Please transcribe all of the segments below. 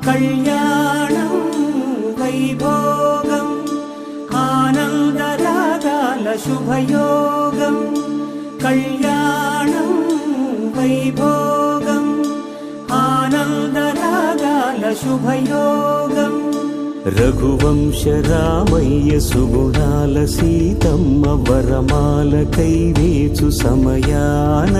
కళ్యాణం వైభోగం ఆనందరాగాల శుభయోగం కళ్యాణం వైభోగం ఆనందరాగాల శుభయోగం రఘువంశ రామయ్య సుగుణాల సీతమ్మ వరమాల కైవేచు సమయాన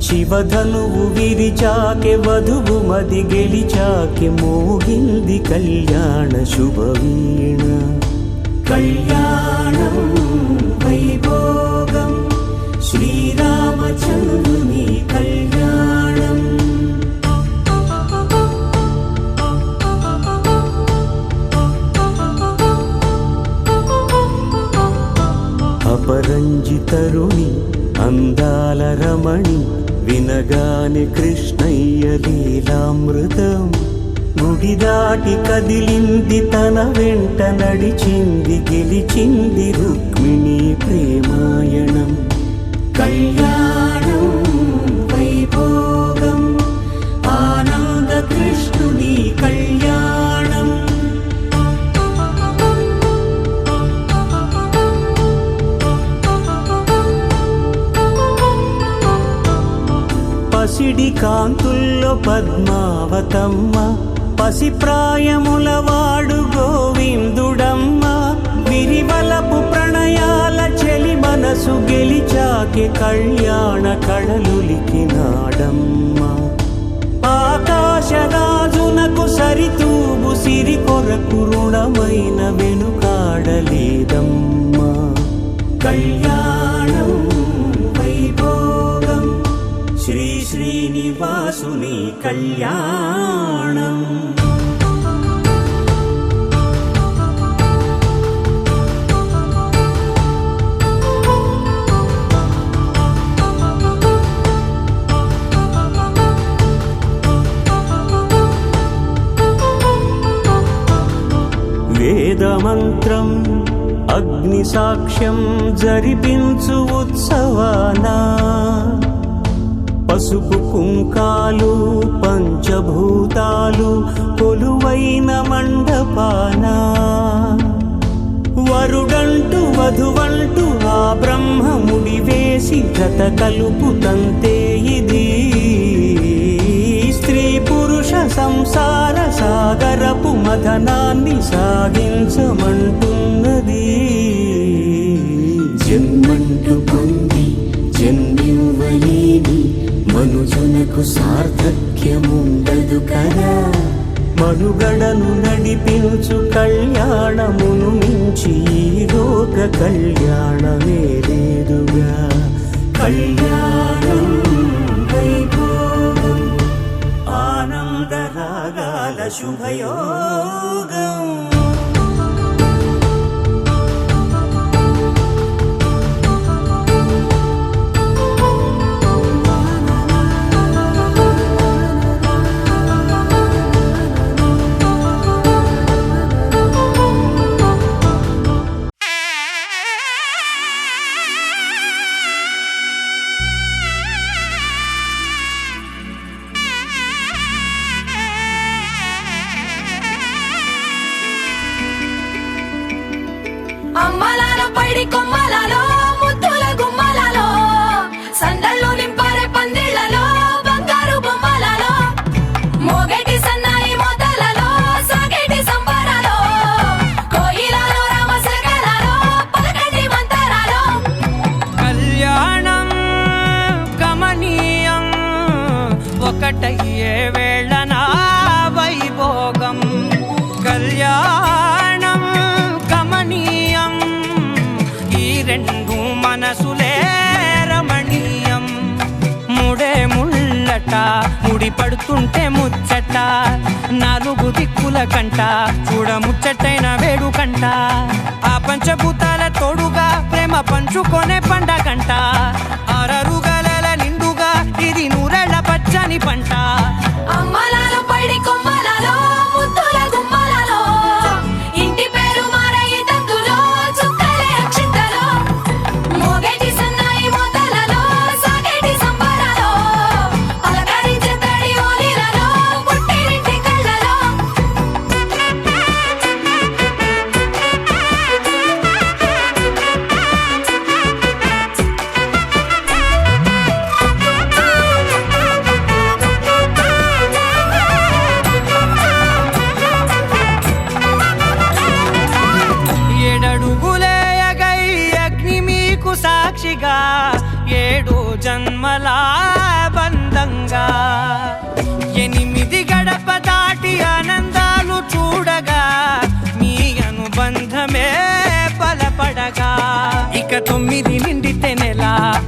శివధనువు విరిచాకె వధువు మది గెలిచాకె మోగింది కళ్యాణ శుభవీణ కళ్యాణం వైభోగం శ్రీరామచంద్రుని కళ్యాణం అపరంజి తరుణి అందాల రమణి వినగాని కృష్ణయ్య లీలామృతం గుడి దాటి కదిలింది తన వెంట నడిచింది గెలిచింది రుక్మిణి ప్రేమాయణం కళ్యాణం వైభోగం ఆనంద కృష్ణుని కళ్యాణం పసిడి కాంతుల్లో పద్మావతమ్మ పసిప్రాయముల వాడు గోవిందుడమ్మ విరివలపు ప్రణయాల చెలి మనసు గెలిచాకె కళ్యాణ కళలులికినాడమ్మ ఆకాశరాజునకు సరితూబు సిరి కొరకు రుణమైన వెనుకాడలేదమ్మ కళ్యాణం వైభోగం శ్రీ శ్రీనివాసుని కళ్యాణం వేదమంత్రం అగ్ని సాక్ష్యం జరిపించు ఉత్సవానా పసుపు కుంకాలు పంచభూతాలు కొలువైన మండపాన వరుడంటూ వధువంటూ ఆ బ్రహ్మముడి వేసి జత కలుపుతంతే ఇది స్త్రీ పురుష సంసార సాగరపు మథనాన్ని సాగించమంటున్నది జన్మంటూ పొంది జన్మివ్వలేని మనుజునకు సార్థక్యముండదు కదా మనుగడను నడిపించు కళ్యాణమును మించి ఈ లోక కళ్యాణమే లేదుగా కళ్యాణం వైభోగం ఆనందరాగాల శుభయోగం అమ్మలాలో పైడి కొమ్మలలో ముద్దుల గుమ్మలలో సందళ్ళు నింపారే పందిళ్లలో బంగారు బొమ్మలలో మోగేటి సన్నాయి మోతలలో సాగేటి సంబరాలో కోయిలలో రామసగలలో పలకండి మంతరాలో కళ్యాణం గమనీయం ఒకటయ్యే వేళనా వైభోగం కళ్యాణం గమనీయం ఈ రెండు మనసులే రమణీయం ముడే ముళ్ళట ముడి పడుతుంటే ముచ్చట నాలుగు దిక్కుల కంట చూడ ముచ్చటైన వేడుకంట ఆ పంచభూతాల తోడుగా ప్రేమ పంచుకొనే పండగంట ఆరరుగల నిండుగా ఇది నూరెళ్ళ పచ్చని పంట అమ్మలాలో పైడి కొమ్మలలో ముద్దుల గుమ్మలలో ఇంటి పేరు మారయ్య తందులో చుక్కలే అక్షింతలో మోగేటి సన్నాయి మోతలలో సాగేటి సంబరాలో పలకరించే తడి ఓలిలలో పుట్టినింటి కళ్ళలో 8 గడప దాటి ఆనందాలు చూడగా మీ అనుబంధమే బలపడగా ఇక 9 నిండితే నెల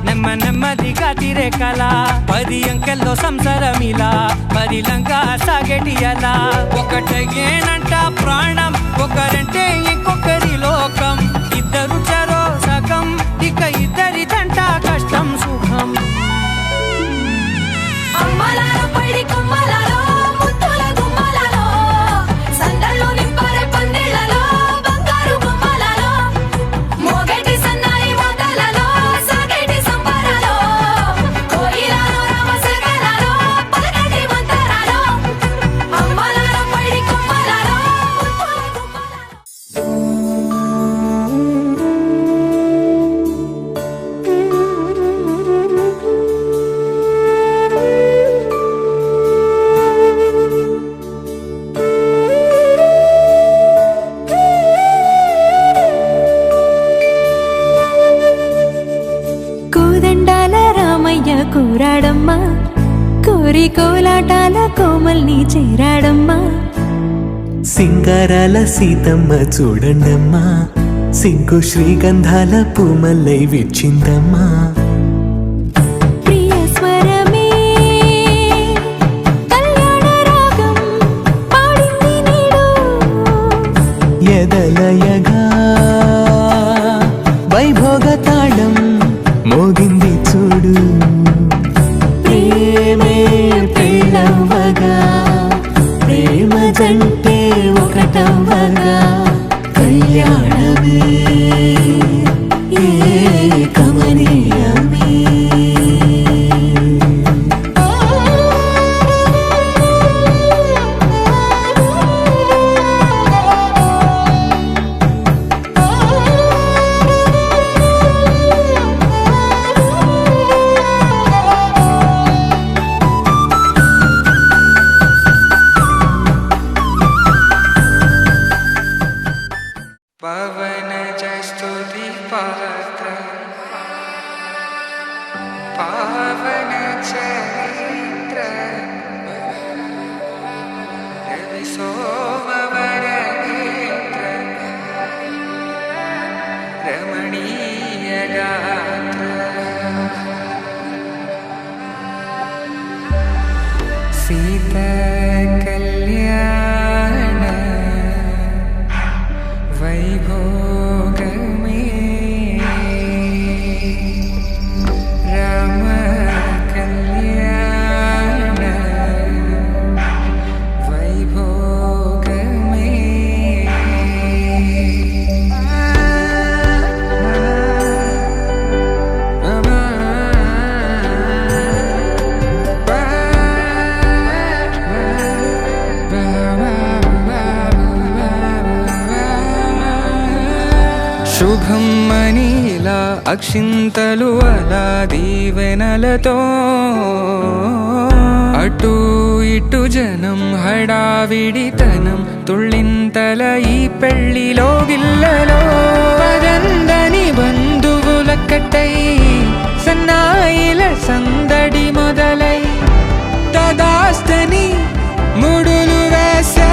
నెమ్మదిగా తిరే కల 10 అంకెల్లో సంసారమిలా పరిలంగా సాగేటియలా ఒకటేనంట ప్రాణం ఒకరంటే ఇంకొకరి లోకం ఇద్దరు చరో సగం ఇక ఇద్దరిదంట కష్టం సుఖం అమ్మలాలో పడి కొమ్మలలో ముత్తుల గుమ్మలలో సందళ్ళు నింపరే పందిళ్ళలో బంగారు గుమ్మలలో మోగేటి సన్నాయి మోతలలో సాగేటి సంబరాలో కోయిలలో రామసగలలో పలకటి మంతరాలో అమ్మలాలో పడి కొమ్మలలో ముత్తుల కోదండాల రామయ్య కోరాడమ్మా కోరి కోలాటాల కోమల్ని చేరాడమ్మా సింగారాల సీతమ్మ చూడండమ్మా సింగు శ్రీగంధాల పూమల్లై విచ్చిందమ్మా ప్రియ స్వరమే కళ్యాణ రాగం పాడింది నీడు ఎదలయగా వైభోగ తాళం మోగింది చూడు ప్రేమే పెళ్ళవ్వగా ప్రేమ జంటే ఒకటవ్వగా కళ్యాణమే కమనీయమే పవన జస్తుతి పాత్ర పావన చరిత్ర రవి సోమవర నేత్ర రమణీయ గాత్ర సీత కళ్యాణ వైభోగమే రామ కళ్యాణ వైభోగమే శుభం మనీలా అక్షింతలు అలా దీవెనలతో అటు ఇటు జనం హడావిడితనం తుళ్ళింతల ఈ పెళ్లిలో గిల్లలో పదందని బంధువులక్కటై సన్నాయిల సందడి మొదలై తదాస్తని ముడులు వేసా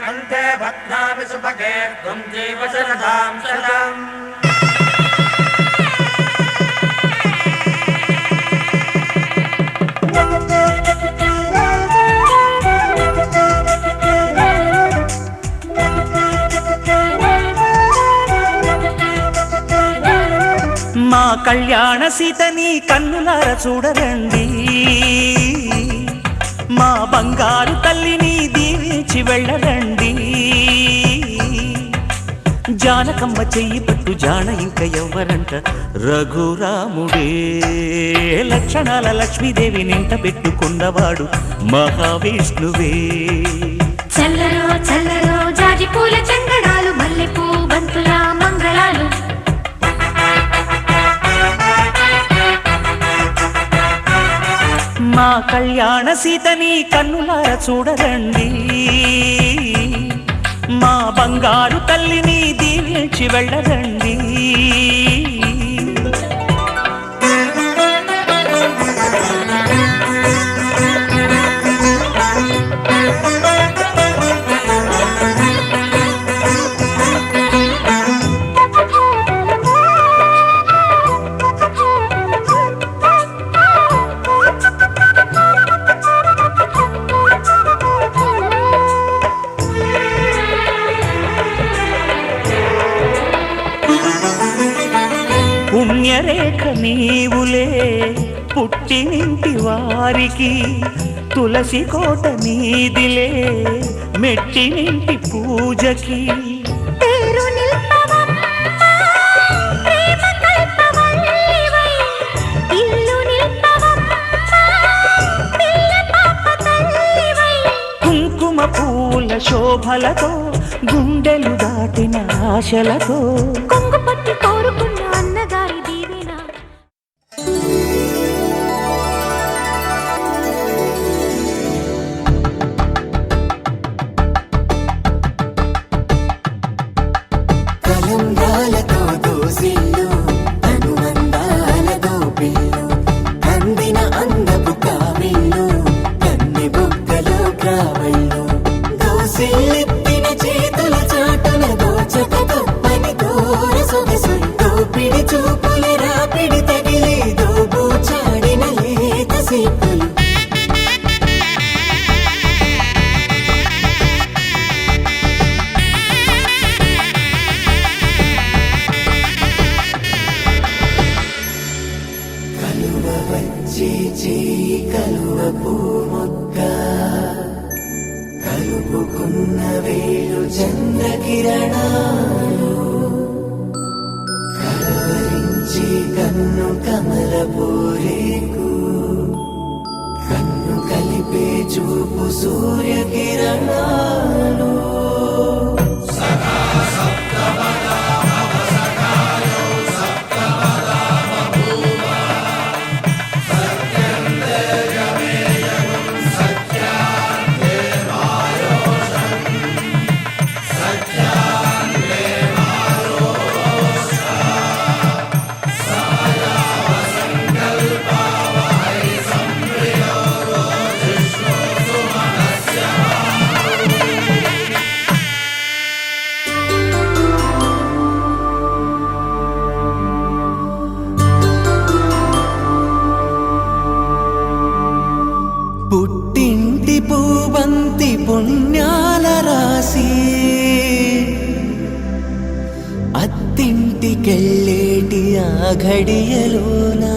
కంఠే భద్రామి సుభగే త్వం జీవ శరదాం శతం కళ్యాణ సీతని కన్నులార చూడరండి, మా బంగారు తల్లిని దీవించి వెళ్ళరండి. జానకమ్మ చెయ్యి పట్టు జాన ఇంక ఎవ్వరంట, రఘురాముడే లక్షణాల లక్ష్మీదేవి నింట పెట్టుకున్నవాడు మహావిష్ణువే. చల్లరో చల్లరో జాజి పూల చందనాలు, మల్లెపూ బంతుల మంగళాలు. మా కళ్యాణ సీతని కన్నులార చూడరండి, మా బంగారు తల్లిని దీవించి వెళ్ళరండి. పుణ్యరేఖ నీవులే పుట్టినింటి వారికి, తులసి కోట నీదిలే మెట్టినింటి పూజకి. పేరు నిల్పవమ్మా, ప్రేమ కల్పవల్లివై, ఇల్లు నిల్పవమ్మా, పిల్ల పాప తల్లివై. కుంకుమ పూల శోభలతో గుండెలు దాటిన ఆశలతో, కొంగు పట్టి కోరుకున్న అన్నగారి దీవెన. కలంబ్రాలతో దోసిళ్ళు అనుబంధాలతో పిల్లు, అందిన అందపు కావిళ్ళు కన్నె బొగ్గలో క్రావళ్ళు. దోసిళ్ళెత్తిన చేతుల చాటున దోచక తప్పని దూర సొగసులు, దోపిడి చూపుల రాపిడి తగిలి దోబూచాడిన లేత సీపులు. కలువ వచ్చే చేయి కలువ పూ మొక్క, కలుపుకున్న వేలు చంద్రకిరణాలు, కలవరించి కన్ను కమల పూరేకు, కన్ను కలిపే చూపు సూర్యకిరణాలు. పుట్టింటి పూబంతి పుణ్యాల రాసి, అత్తింటికెళ్ళేటి ఆ ఘడియలోనా,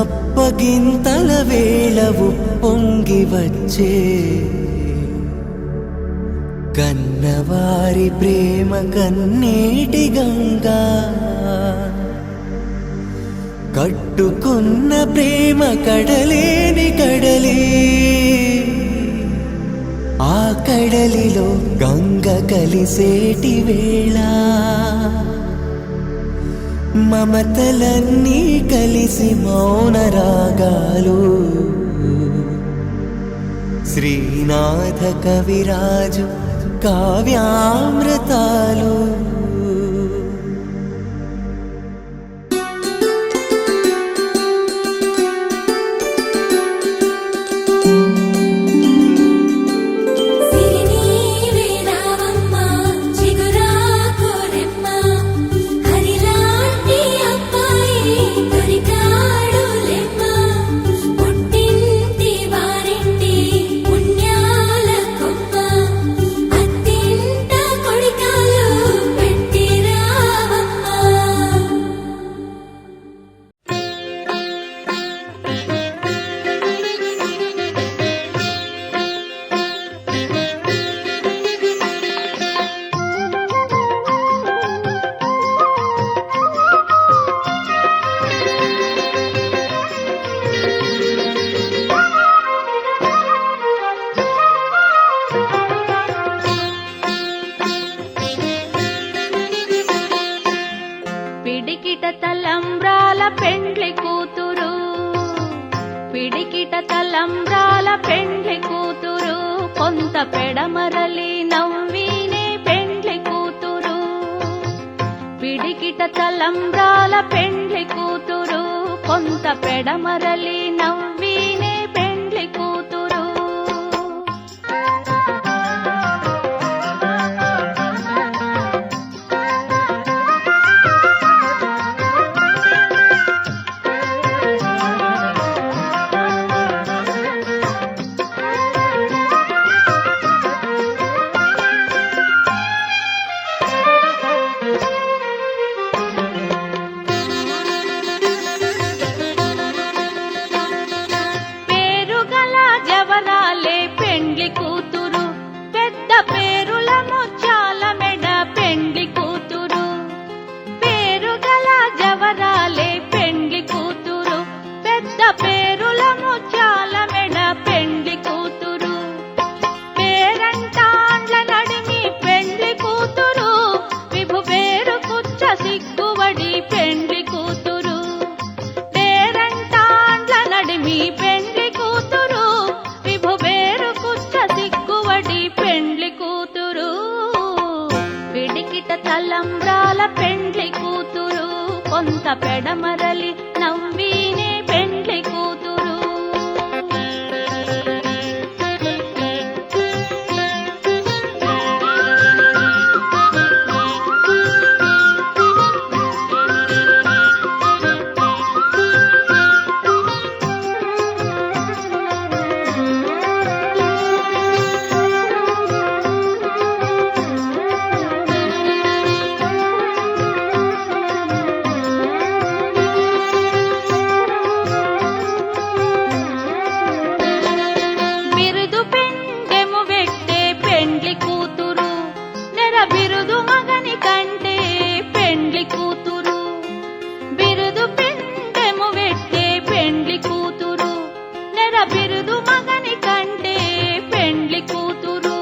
అప్పగింతల వేళ ఉప్పొంగి వచ్చే కన్నవారి ప్రేమ కన్నీటి గంగా. కట్టుకున్న ప్రేమ కడలేని కడలి, ఆ కడలిలో గంగ కలిసేటి వేళ, మమతలన్నీ కలిసి మౌన రాగాలు. శ్రీనాథ కవిరాజు కావ్యామృతాలు. పుట్టింటి వారింటి పుణ్యాల కొమ్మ, అత్తింట కొడికాలు పిడికిట తలంబ్రాల పెండ్లి కూతురు, పిడికిట తలంబ్రాల పెండ్లి కూతురు, కొంత పెడమరలి నవ్వినే పెండ్లి కూతురు. పిడికిట తలంబ్రాల పెండ్లి కూతురు, కొంత పెడమరలి నవ్వినే పెండ్లి కూతురు. పేరుగల జవరాలే పెండ్లి కూతురు, పెద్ద పేరుల ముత్యాల మెడ పెండ్లి కూతురు. పేరుగల జవరాలే పెండ్లి కూతురు, పెద్ద పేరుల ముత్యాల మెడ పెండ్లి కూతురు. పేరంటాండ్ల నడిమి పెండ్లి కూతురు, విభు పేరు కుచ్చ సిగ్గువడి పెండ్లి కూతురు. పేరంటాండ్ల నడిమి పెండ్లి కూతురు, విభు పేరు కుచ్చ సిగ్గువడి పెండ్లి కూతురు. పిడికిట తలంబ్రాల పెండ్లి కూతురు, కొంత పెడమరలి నవ్వినే పెండ్లి కూతురు. బిరుదు పెండెము వెట్టే పెండ్లి కూతురు, నెర బిరుదు మగని కంటే పెండ్లి కూతురు. బిరుదు పెండెము వెట్టే పెండ్లి కూతురు, నెర బిరుదు మగని కంటే పెండ్లి కూతురు.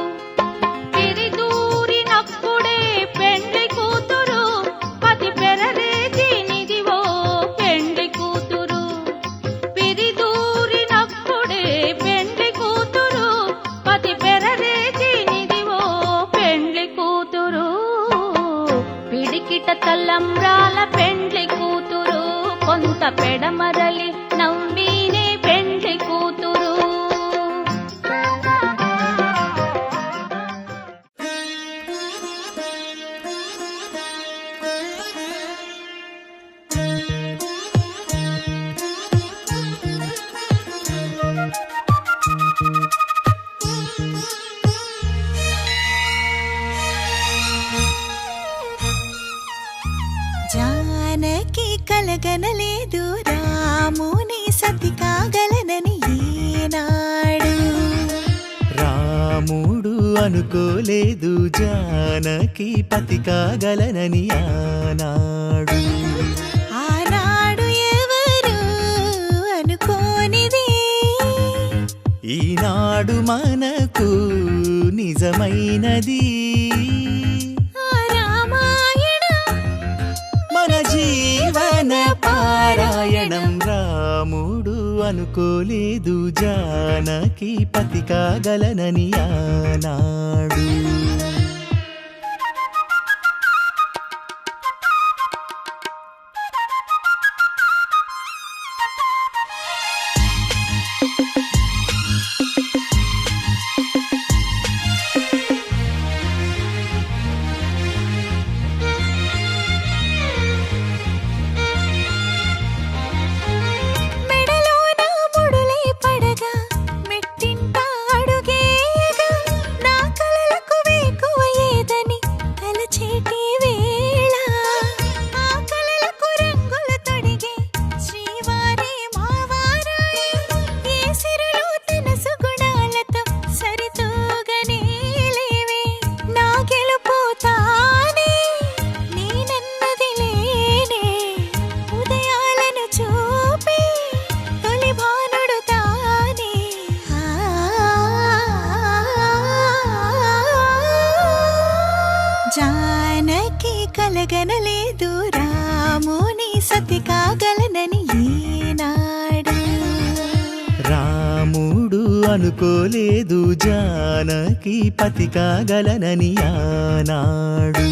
పిరిదూరినప్పుడే పెండ్లి కూతురు, పతి పెరరేతినిదివో పెండ్లి కూతురు. పిరిదూరినప్పుడే పెండ్లి కూతురు, పతి పెరరేతినిదివో పెండ్లి కూతురు. పిడికిట తలంబ్రాల పెండ్లి కూతురు, కొంత పెడమరలి నవ్వినే పెండ్లి కూతురు. జానకి కలగనలేదు రాముని సతి కాగలనని ఈనాడు. రాముడు అనుకోలేదు జానకి పతి కాగలనని ఆనాడు. ఆనాడు ఎవరు అనుకోనిది, ఈనాడు మనకు నిజమైనది. ఆ రామాయణం మన జీవన పారాయణం. రాముడు అనుకోలేదు జానకి పతి కాగలనని ఆనాడు. మెడలోన ముడులే పడగా మెట్టింట అడుగేయగా, నా కలలకు వేకు సతి కాగలనని ఈనాడు రాముడు అనుకోలేదు జానకి పతి కాగలనని ఆనాడు.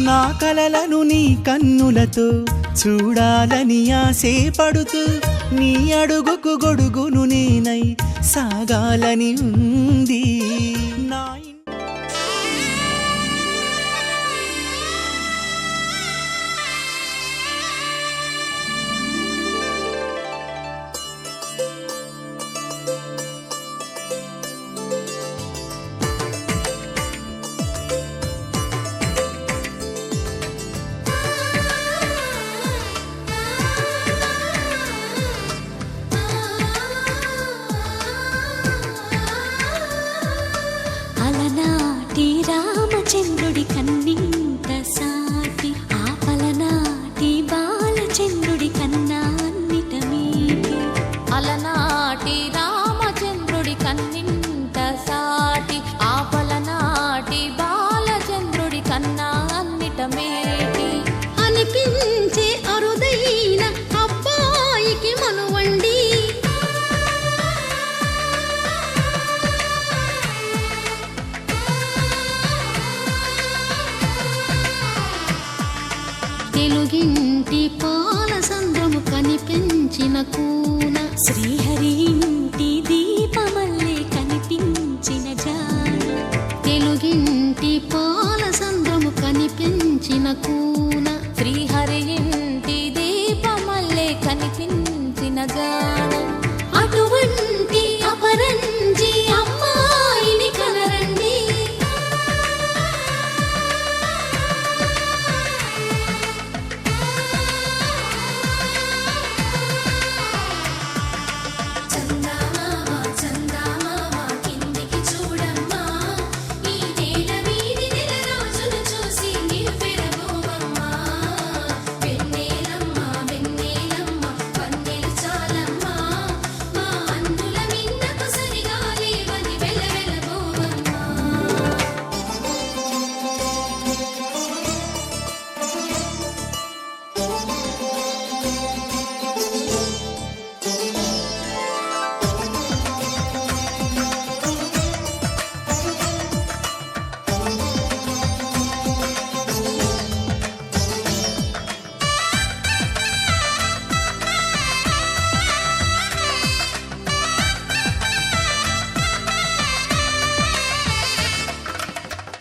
నా కలలను నీ కన్నులతో చూడాలని ఆశే పడుతూ నీ అడుగుకు గొడుగును నేనై సాగాలని ఉంది. నా అలనాటి రామచంద్రుడి కన్నింత సాటి ఆపలనాటి బాలచంద్రుడి కన్నా అన్నిట మీటి. అలనాటి రామచంద్రుడి కన్నింత సాటి ఆపలనాటి బాలచంద్రుడి కన్నా అన్నిట మేటి. అనిపించే అరుదైన అబ్బాయికి మనువండి తెలుగింటి పాలసంద్రము కనిపించిన కూన శ్రీహరి ఇంటి దీపమల్లే కనిపించిన జాన. తెలుగింటి పాలసంద్రము కనిపించిన కూన శ్రీహరి ఇంటి దీపమల్లే కనిపించిన జాన. అటువంటి అపరంజి అమ్మాయిని కనరండి.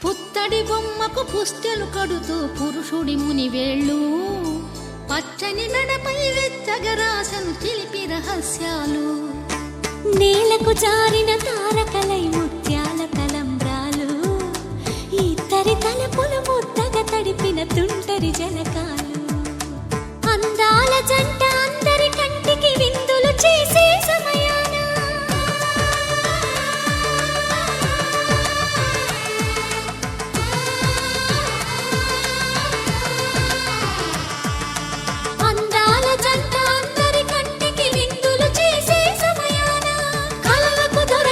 పుత్తడి బొమ్మకు పుస్తెలు కడుతూ పురుషుడి ముని వేళ్ళు పచ్చని మెడపై వెచ్చగరాసను చిలిపి రహస్యాలు. నేలకు జారిన తారకలై ముత్యాల తలంబ్రాలు ఇద్దరి తలపులు ముద్దగా తడిపిన తుంటరి జలకాలు. అందాల జంట అందరి కంటికి విందులు చేసే సమయాన అందాల జంట అందరి కంటికి విందులు చేసే సమయాన కలలకు దొర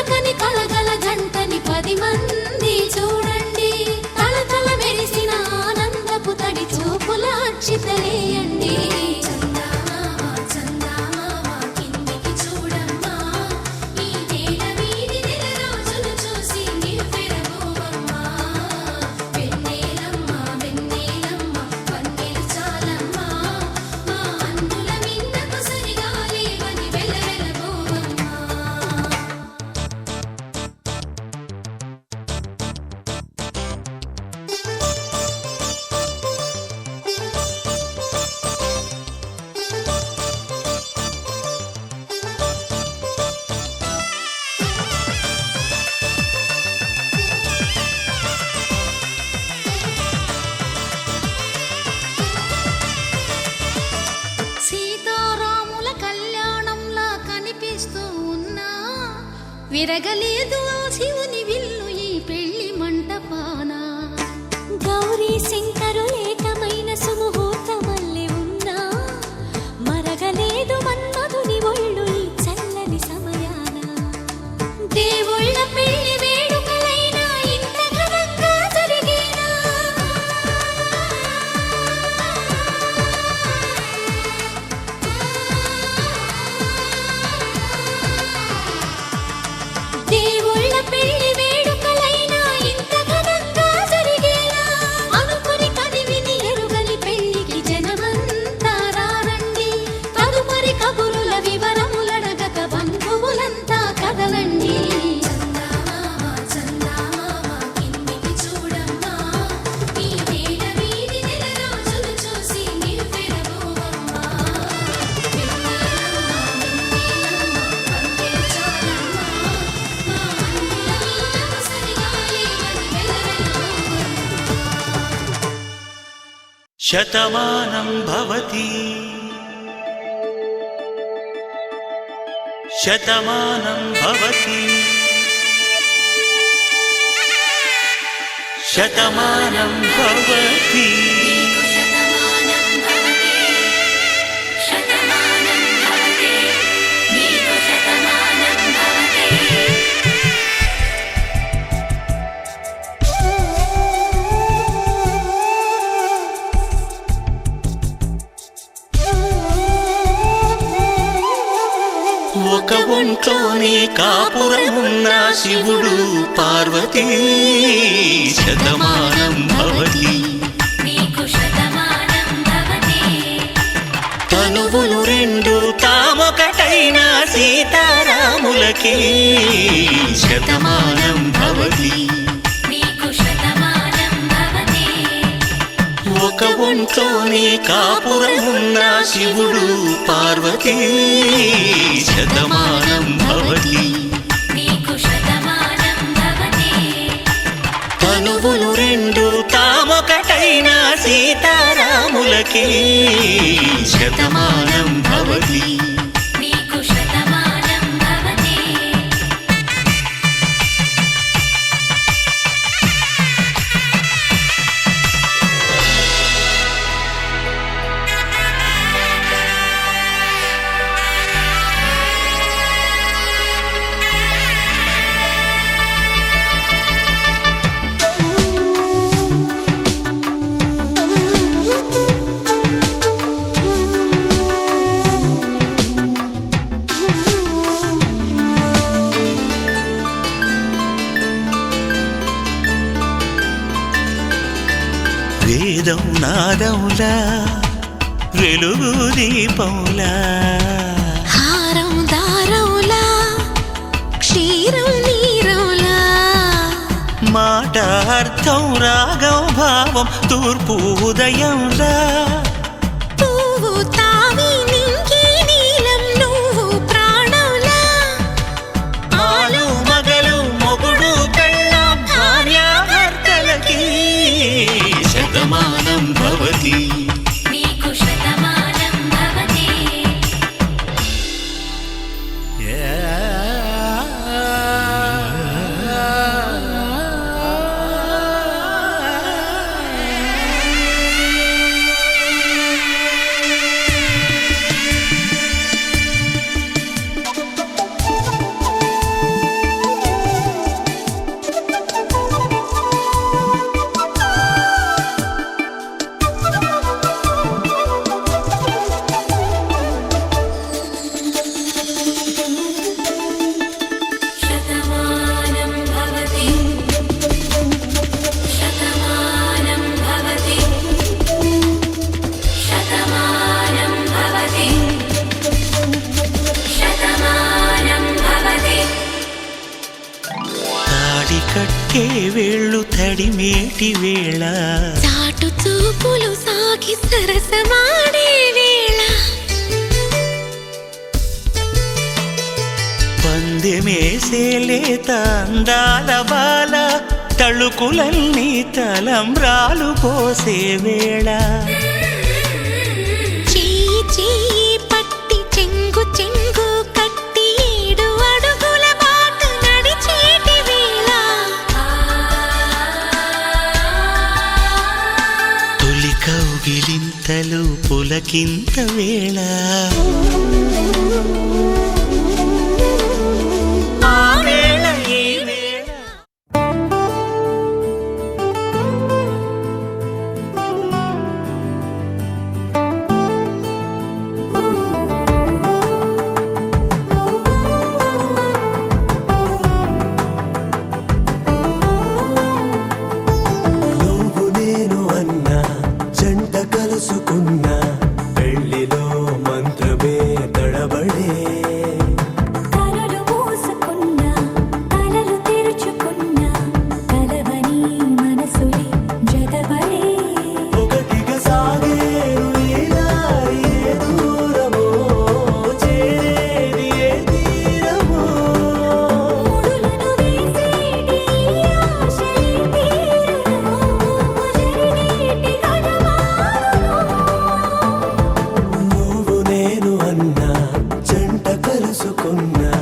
విరగలేదు ఆ శివుని విల్లు ఈ పెళ్లి మంటపాన. గౌరీ శంకరు ఏకమైన సుముహూర్తమల్లె ఉన్నా మరగలేదు మన్మధుని ఒళ్ళు ఈ చల్లని సమయాన. దేవుళ్ళ పెళ్లి వేడుకలైనా ఇంత ఘనంగా జరిగేనా? దేవుళ్ళ పెళ్లి వేడుకలైనా ఇంత ఘనంగా జరిగేనా? అనుకుని కదివిని ఎరుగని పెళ్లికి జనమంతా రారండి. తదుపరి కబురుల వివరములడగక బంధువులంతా కదలండి. చందమామ చందమామ కిందికి చూడమ్మా, ఈ వేళ వీధి నెల రోజులు చూసి నివ్వెరబోవమ్మా. వెన్నెలమ్మ వెన్నెలమ్మ వందే చాలమ్మా, మా అన్నుల మీద సరిగాలి అని వెలవెలబోవమ్మా. శతమానం భవతి శతమానం భవతి శతమానం భవతి. శతమానం భవతి శతమానం భవతి నీకు శతమానం భవతి. ఒక ఒంట్లోనే కాపురమున్న శివుడు పార్వతీ శతమానం భవతి. నీకు శతమానం భవతి తనువులు రెండు తామొకటైన సీతారాములకి శతమానం భవతి. నీకు శతమానం భవతి ఒక ఒంట్లోనే కాపురమున్న శివుడు పార్వతీ శతమానం భవతి. నీకు శతమానం భవతి తనువులు రెండు తామొకటైన సీతారాములకి శతమానం భవతి. నీకు శతమానం భవతి. వేదం నాదములా వెలుగు దీపములా హారం దారవులా క్షీరం నీరవులా మాట అర్థం రాగం భావం తూర్పు ఉదయంలా పువ్వు తావి నింగి నీలం నువ్వు ప్రాణంలా ఆలు మగలు మొగుడు పెళ్ళాం భార్యాభర్తలకి శతమానం భవతి. నీకు శతమానం భవతి శతమానం భవతి శతమానం భవతి శతమానం భవతి శతమానం భవతి. తాడి కట్టే వేళ్ళు తడిమేటి వేళ చాటు చూపులు సాగి సరసమాడే వేళ పందెమేసే లేత అందాల బాల తళుకులన్నీ తలంబ్రాలు పోసే వేళ చెయ్యి చెయ్యి పట్టి చెంగు చెంగు కట్టి 7 అడుగుల బాట పులకింత వేళ ఆ వేళ ఈ వేళ నువ్వు నేను అన్నా జంట కలుసుకున్నా పెళ్లిలో మంత్రమే తడబడే కలలు మూసుకున్నా కలలు తెరుచుకున్నా కలవని మనసులే జతబడే ఒకటిగా సాగేరు ఈ దారి ఏ దూరమో చేరేది ఏ తీరమో ముడులను వేసేటి ఆశలే తీరును జరిగేటి గడవారును నువ్వు నేను అన్నా జంట కలుసుకున్నా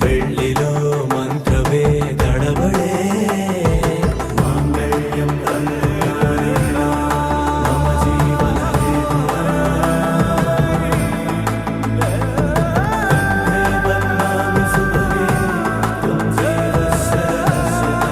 పెళ్లిలో మంత్రమే తడబడే మాంగళ్యం తంతునానేనా మమ జీవన బన్నామి సుభగే తుమ్ జీవ సరస్వతి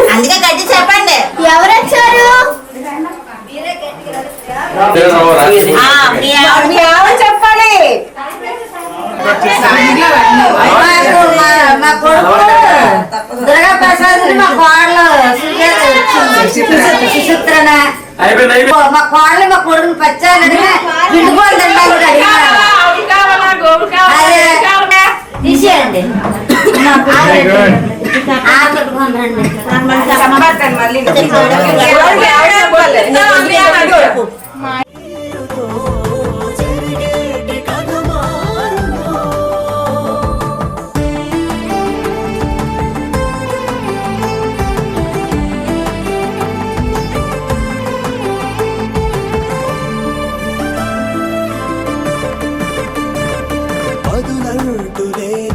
అందుకే గట్టి చెప్పండి ఎవరు వచ్చారు మీ ఆవిడ చెప్పాలి మా కొడుకు దుర్గా ప్రసాద్ మా కోడలు సుచిత్రన మా కోడలు మా కొడుకుని పచ్చాలని పిండిపోతుందండి తీసేయండి మళ్ళీ